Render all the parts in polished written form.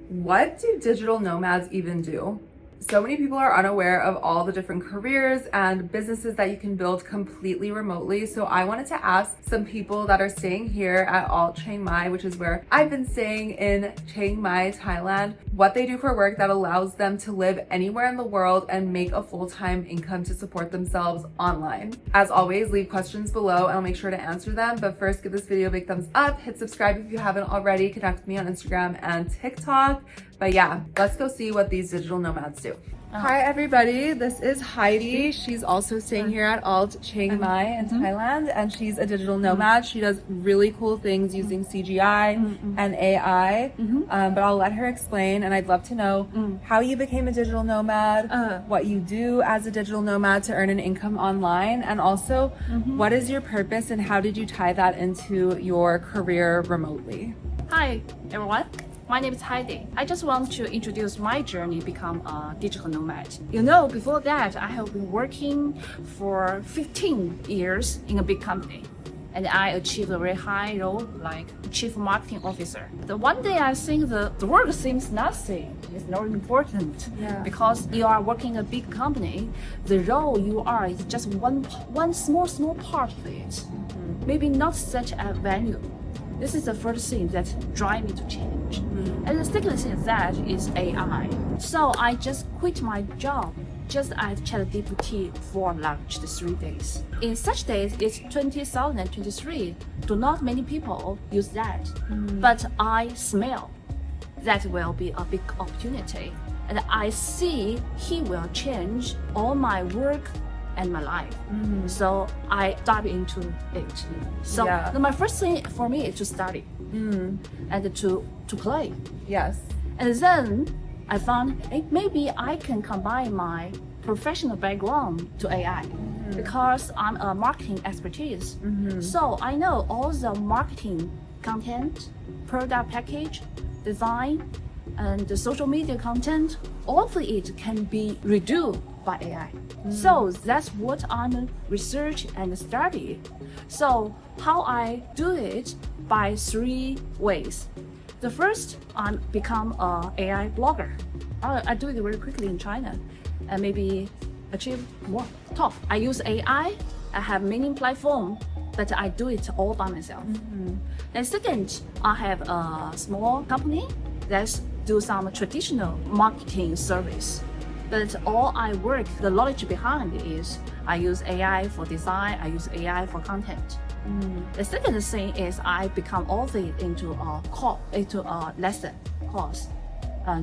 What do digital nomads even do? So many people are unaware of all the different careers and businesses that you can build completely remotely. So I wanted to ask some people that are staying here at Chiang Mai, which is where I've been staying in Chiang Mai, Thailand, what they do for work that allows them to live anywhere in the world and make a full-time income to support themselves online. As always, leave questions below and I'll make sure to answer them. But first, give this video a big thumbs up, hit subscribe if you haven't already, connect with me on Instagram and TikTok. But yeah, let's go see what these digital nomads do. Hi everybody, this is Heidi. She's also staying here at Chiang Mai in Thailand, and she's a digital nomad. She does really cool things using CGI and AI, but I'll let her explain, and I'd love to know how you became a digital nomad, what you do as a digital nomad to earn an income online, and also what is your purpose and how did you tie that into your career remotely? Hi everyone, my name is Heidi. I just want to introduce my journey become a digital nomad. You know, before that, I have been working for 15 years in a big company. And I achieved a very high role like Chief Marketing Officer. The one day I think the work seems nothing. It's not important. Because you are working in a big company, the role you are is just one small part of it. Maybe not such a value. This is the first thing that drives me to change. And the second thing that is AI. So I just quit my job just as ChatGPT for launched 3 days. In such days, it's 2023. Do not many people use that. But I smell that will be a big opportunity. And I see he will change all my work and my life. So I dive into it. So my first thing for me is to study and to play. Yes. And then I found maybe I can combine my professional background to AI because I'm a marketing expertise. So I know all the marketing content, product package, design, and the social media content, all of it can be reduced by AI. So that's what I'm research and study. So how I do it by 3 ways. The first, I become an AI blogger. I do it very quickly in China and maybe achieve more top. I use AI, I have many platforms, but I do it all by myself. And second, I have a small company that do some traditional marketing service. But all I work, the knowledge behind is I use AI for design, I use AI for content. The second thing is I become all of it into a lesson course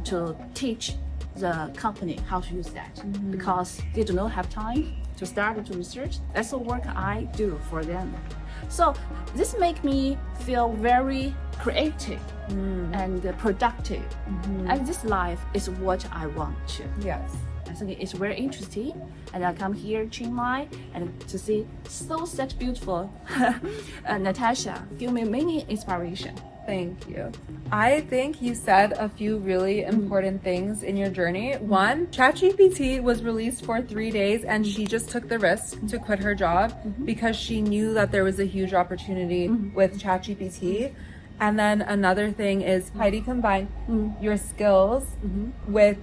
to teach the company how to use that because they do not have time to start to research. That's the work I do for them. So this makes me feel very creative and productive. And this life is what I want to. Yes. I think it's very interesting, and I come here Chiang Mai and to see such beautiful Natasha give me many inspiration. Thank you. I think you said a few really important things in your journey. One, ChatGPT was released for 3 days and she just took the risk to quit her job because she knew that there was a huge opportunity with ChatGPT. And then another thing is Heidi combined your skills with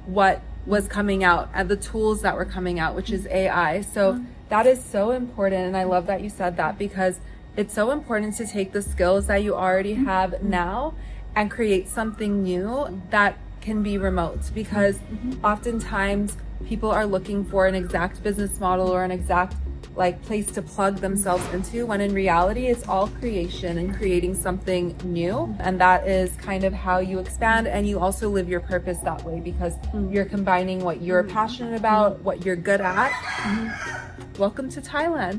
what was coming out and the tools that were coming out, which is AI. So that is so important. And I love that you said that because it's so important to take the skills that you already have now and create something new that can be remote because oftentimes people are looking for an exact business model or an exact place to plug themselves into when in reality it's all creation and creating something new, and that is kind of how you expand and you also live your purpose that way because you're combining what you're passionate about, what you're good at. Welcome to Thailand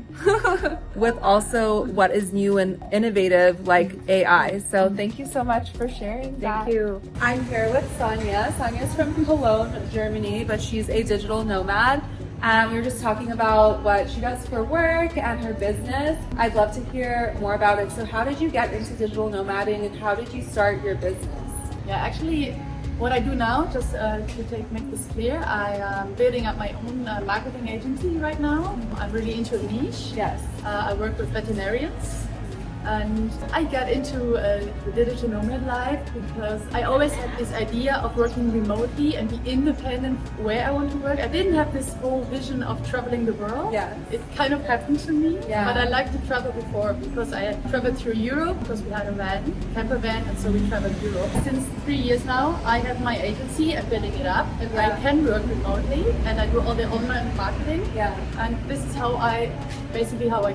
with also what is new and innovative like AI. So thank you so much for sharing that. Thank you. I'm here with Sonia. Sonia's from Cologne, Germany, but she's a digital nomad. And we were just talking about what she does for work and her business. I'd love to hear more about it. So how did you get into digital nomading and how did you start your business? Yeah, actually, what I do now, just to make this clear, I am building up my own marketing agency right now. I'm really into a niche. Yes. I work with veterinarians And I got into the digital nomad life because I always had this idea of working remotely and be independent where I want to work. I didn't have this whole vision of traveling the world. Yeah. It kind of happened to me, Yeah. but I liked to travel before because I had traveled through Europe because we had a camper van, and so we traveled Europe. Since 3 years now, I have my agency and building it up, and I can work remotely, and I do all the online marketing. Yeah. And this is how I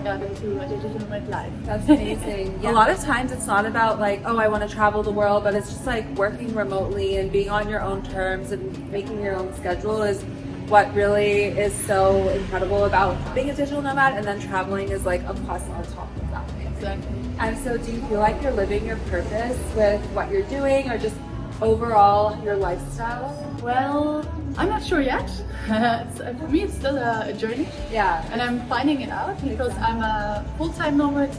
got into a digital nomad life. That's amazing. A lot of times it's not about like, oh, I want to travel the world, but it's just like working remotely and being on your own terms and making your own schedule is what really is so incredible about being a digital nomad, and then traveling is like a plus on top of that. Exactly. And so do you feel like you're living your purpose with what you're doing, or just overall your lifestyle? Well, I'm not sure yet. For me, it's still a journey, Yeah. and I'm finding it out because I'm a full-time nomad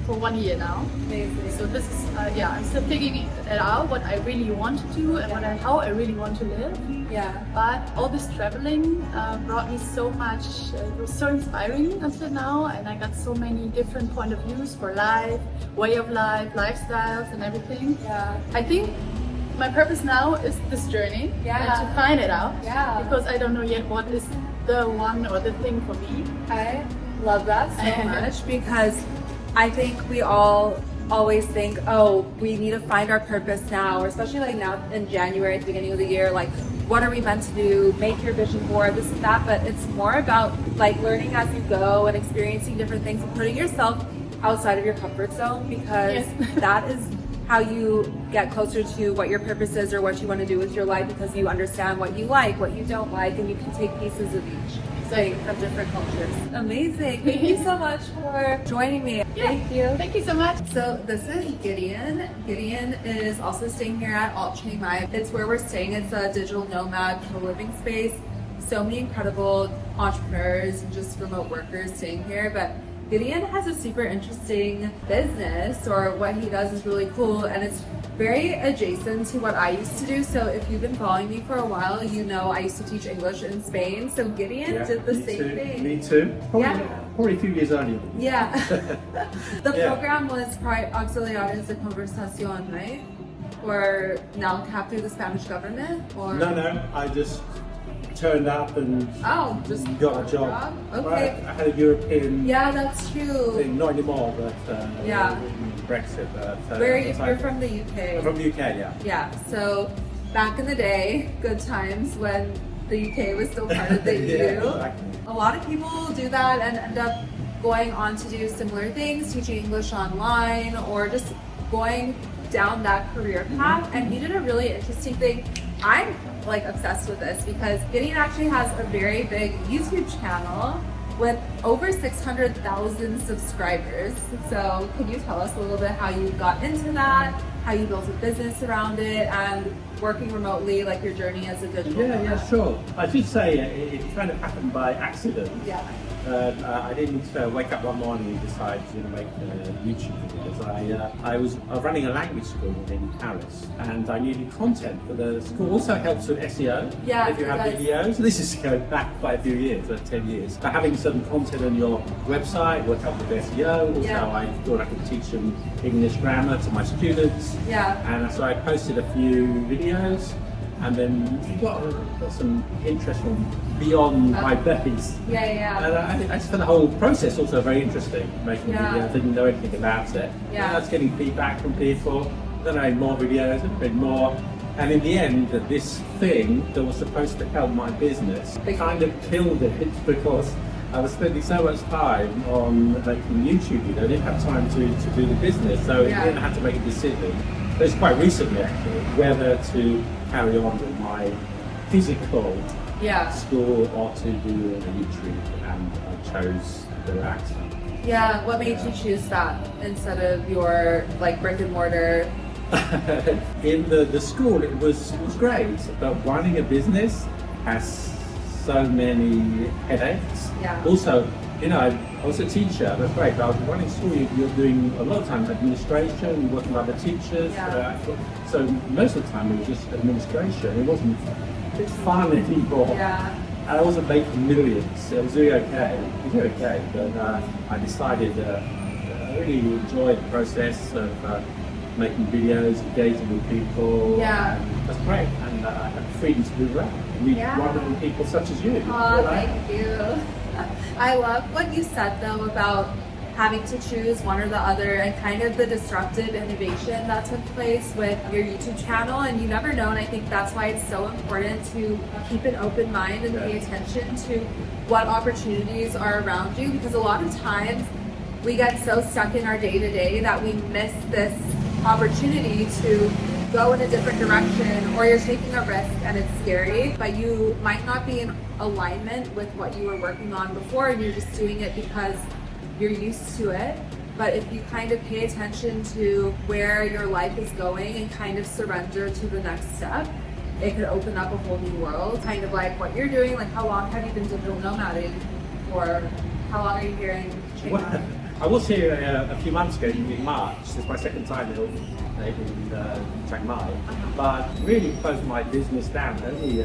for 1 year now. Amazing. So this is, I'm still figuring it out what I really want to do and how I really want to live. Yeah. But all this traveling brought me so much. It was so inspiring until now, and I got so many different point of views for life, way of life, lifestyles, and everything. Yeah. I think my purpose now is this journey Yeah. and to find it out. Yeah. Because I don't know yet what is the one or the thing for me. I love that so much because I think we all always think, oh, we need to find our purpose now, or especially like now in January at the beginning of the year, like what are we meant to do, make your vision board, this and that, but it's more about like learning as you go and experiencing different things and putting yourself outside of your comfort zone, because Yes. that is how you get closer to what your purpose is or what you want to do with your life, because you understand what you like, what you don't like, and you can take pieces of each thing from different cultures. Amazing. Thank you so much for joining me. Thank you. Thank you so much. So this is Gideon. Gideon is also staying here at Chiang Mai. It's where we're staying. It's a digital nomad co-living space. So many incredible entrepreneurs and just remote workers staying here. But Gideon has a super interesting business, or what he does is really cool, and it's very adjacent to what I used to do. So if you've been following me for a while, you know I used to teach English in Spain. So Gideon did the same thing. Me too. Yeah. Probably a few years earlier. Yeah. The Yeah. program was para auxiliares de conversación, right? Or now capped through the Spanish government? Or No, I just turned up and Oh, just got a job. Okay. I had a European Yeah, that's true. thing, not anymore, but Yeah. Brexit. Where are you? at the You're time. from the UK. I'm from the UK, yeah. Yeah. So back in the day, good times when the UK was still part of the EU. Yeah, exactly. A lot of people do that and end up going on to do similar things, teaching English online, or just going down that career path. And he did a really interesting thing. I'm like obsessed with this because Gideon actually has a very big YouTube channel with over 600,000 subscribers. So can you tell us a little bit how you got into that, how you built a business around it, and working remotely, like your journey as a digital Yeah, nomad? sure. I should say it kind of happened by accident. Yeah. I didn't wake up one morning and decide to make YouTube videos. I was running a language school in Paris, and I needed content for the school. Also helps with SEO. Yeah, if you have it does. videos. This is going back quite a few years, 10 years. But having some content on your website will help with SEO. Also, Yeah. I thought I could teach some English grammar to my students. Yeah. And so I posted a few videos, and then got some interest from beyond my base. Yeah. And I just found the whole process also very interesting, making Yeah. videos. I didn't know anything about it. Yeah. And I was getting feedback from people. Then I made more videos, a bit more. And in the end, this thing that was supposed to help my business kind of killed it because I was spending so much time on making YouTube videos. I didn't have time to do the business, so Yeah. then I had to make a decision. It was quite recently actually, whether to carry on with my physical Yeah. school or to do the YouTube, and I chose the latter. Yeah. What made you choose that instead of your like brick and mortar? In the school, it was great, but running a business has so many headaches. Yeah. Also, I was a teacher, that's great, but running school, you're doing a lot of times administration, working with other teachers. Yeah. So most of the time it was just administration. It wasn't fun anymore. Yeah. And I wasn't making millions. It was really okay. It was really okay, but I decided really enjoy the process of making videos, engaging with people. Yeah. That's great, and I have the freedom to move around and meet Yeah. wonderful people such as you. Oh, thank you. I love what you said though about having to choose one or the other and kind of the disruptive innovation that took place with your YouTube channel, and you never know, and I think that's why it's so important to keep an open mind and pay attention to what opportunities are around you, because a lot of times we get so stuck in our day-to-day that we miss this opportunity to go in a different direction, or you're taking a risk and it's scary, but you might not be in alignment with what you were working on before, and you're just doing it because you're used to it. But if you kind of pay attention to where your life is going and kind of surrender to the next step, it could open up a whole new world. Kind of like what you're doing. Like, how long have you been digital nomading, or how long are you here in Chiang Mai? Well, I was here a few months ago in March. This is my second time in Chiang Mai, but really closed my business down only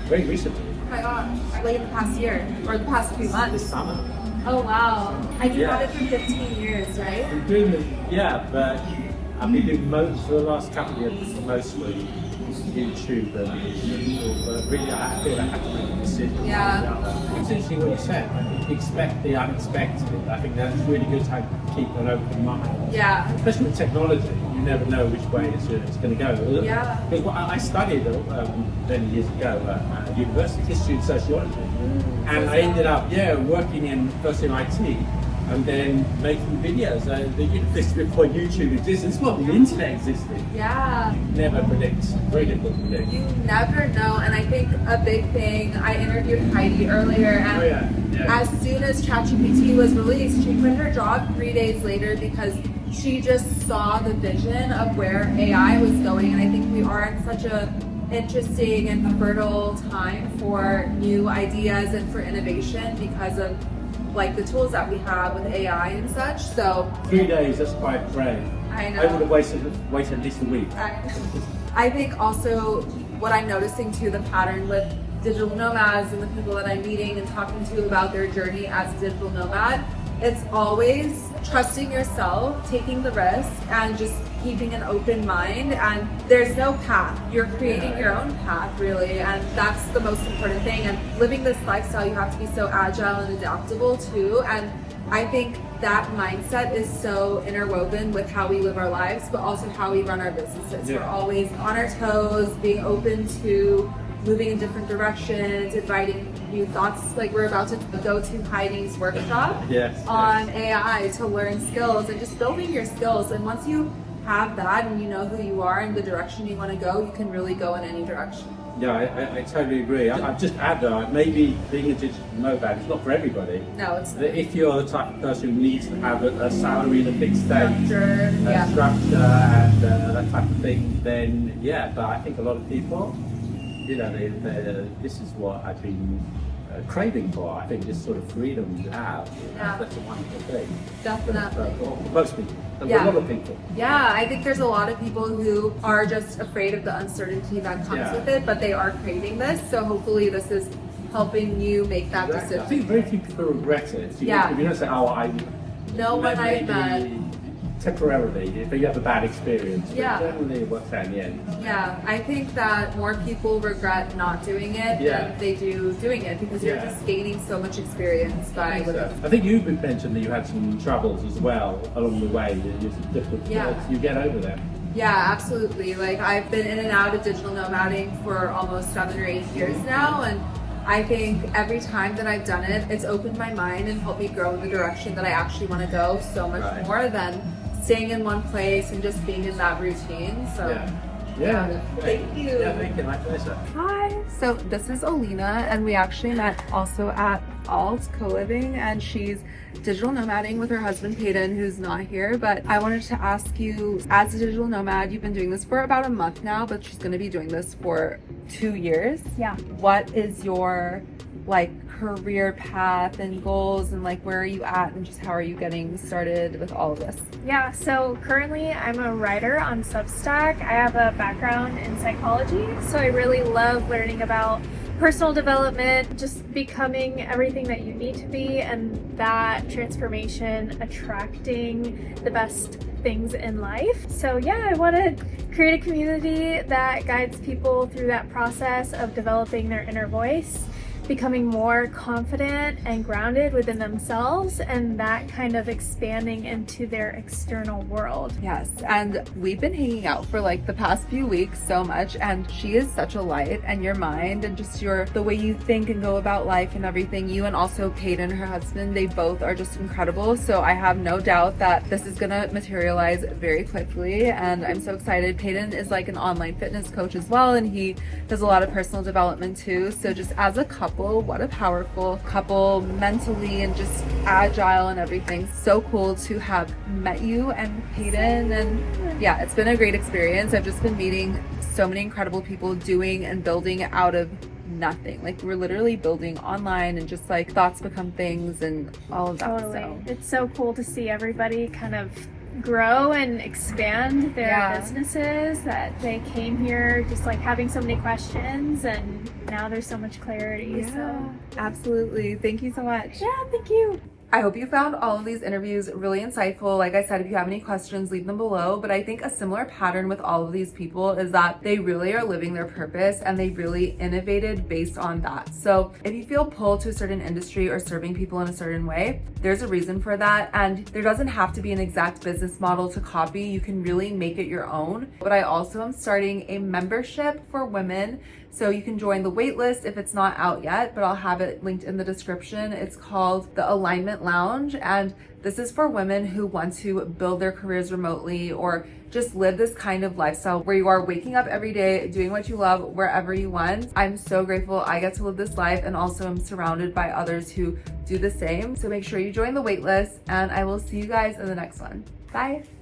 very recently. Oh my gosh, like in the past year or the past few This months. summer. Oh wow. And you Yeah. had it for 15 years, right? I'm doing the, yeah, but I've been doing most for the last couple of years, mostly YouTube and but really I feel I have to make a decision. Yeah. It's interesting what you said. Expect the unexpected. I think that's really good to keep an open mind. Yeah. Especially with technology, you never know which way it's going to go. Yeah. Because I studied many years ago at university, history and sociology, and I ended up working first in IT, and then making videos. This is before YouTube existed. It's not the internet existed. Yeah. Never predict. Very difficult to predict. You never know, and I think a big thing, I interviewed Heidi earlier, and Oh, yeah. as soon as ChatGPT was released, she quit her job 3 days later because she just saw the vision of where AI was going, and I think we are in such a interesting and fertile time for new ideas and for innovation because of like the tools that we have with AI and such. So 3 days, that's quite brave. I know. I would have waited at least a week. I think also what I'm noticing too, the pattern with digital nomads and the people that I'm meeting and talking to about their journey as a digital nomad, it's always trusting yourself, taking the risk, and just keeping an open mind. And there's no path. You're creating your own path, really, and that's the most important thing. And living this lifestyle, you have to be so agile and adaptable too. And I think that mindset is so interwoven with how we live our lives, but also how we run our businesses. Yeah. We're always on our toes, being open to moving in different directions, inviting new thoughts. Like we're about to go to Heidi's workshop on AI to learn skills and just building your skills. And once you have that and you know who you are and the direction you want to go, you can really go in any direction. Yeah, I totally agree. I just add that maybe being a digital nomad is not for everybody. No, it's If you're the type of person who needs to have a salary and a fixed date, structure, structure and that type of thing, then but I think a lot of people, this is what I've been craving for. I think this sort of freedom you have, that's a wonderful thing. definitely. For most people, and for Yeah. a lot of people. Yeah, I think there's a lot of people who are just afraid of the uncertainty that comes with it, but they are craving this. So hopefully this is helping you make that Exactly. I decision. think very few people regret it. If you don't say, No one I've met. temporarily, if you have a bad experience, but Yeah. generally it works out in the end. Yeah, I think that more people regret not doing it than they do doing it because you're just gaining so much experience by living. I think you mentioned that you had some troubles as well along the way. It's difficult. You get over them. Yeah, absolutely. Like I've been in and out of digital nomading for almost 7 or 8 years now, and I think every time that I've done it, it's opened my mind and helped me grow in the direction that I actually want to go so much more than staying in one place and just being in that routine. So thank you. Yeah, thank you. My pleasure. Hi. So this is Alina, and we actually met also at Alt Co-Living, and she's digital nomading with her husband Peyton, who's not here. But I wanted to ask you, as a digital nomad, you've been doing this for about a month now, but she's going to be doing this for 2 years. Yeah. What is your career path and goals, and where are you at, and just how are you getting started with all of this? Yeah, so currently I'm a writer on Substack. I have a background in psychology, so I really love learning about personal development, just becoming everything that you need to be, and that transformation attracting the best things in life. So yeah, I want to create a community that guides people through that process of developing their inner voice, becoming more confident and grounded within themselves, and that kind of expanding into their external world. Yes, and we've been hanging out for like the past few weeks so much, and she is such a light, and your mind and just the way you think and go about life and everything. You and also Peyton, her husband, they both are just incredible. So I have no doubt that this is gonna materialize very quickly, and I'm so excited. Peyton is like an online fitness coach as well, and he does a lot of personal development too. So just as a couple, what a powerful couple, mentally and just agile and everything. So cool to have met you and Peyton, and yeah, it's been a great experience. I've just been meeting so many incredible people, doing and building out of nothing. Like we're literally building online, and just like thoughts become things and all of that. Totally. So It's so cool to see everybody kind of grow and expand their businesses, that they came here just like having so many questions, and now there's so much clarity. So absolutely. Thank you so much. yeah, thank you. I hope you found all of these interviews really insightful. Like I said, if you have any questions, leave them below. But I think a similar pattern with all of these people is that they really are living their purpose, and they really innovated based on that. So if you feel pulled to a certain industry or serving people in a certain way, there's a reason for that. And there doesn't have to be an exact business model to copy. You can really make it your own. But I also am starting a membership for women. So you can join the waitlist if it's not out yet, but I'll have it linked in the description. It's called the Alignment Lounge, and this is for women who want to build their careers remotely, or just live this kind of lifestyle where you are waking up every day, doing what you love wherever you want. I'm so grateful I get to live this life, and also I'm surrounded by others who do the same. So make sure you join the waitlist, and I will see you guys in the next one. Bye.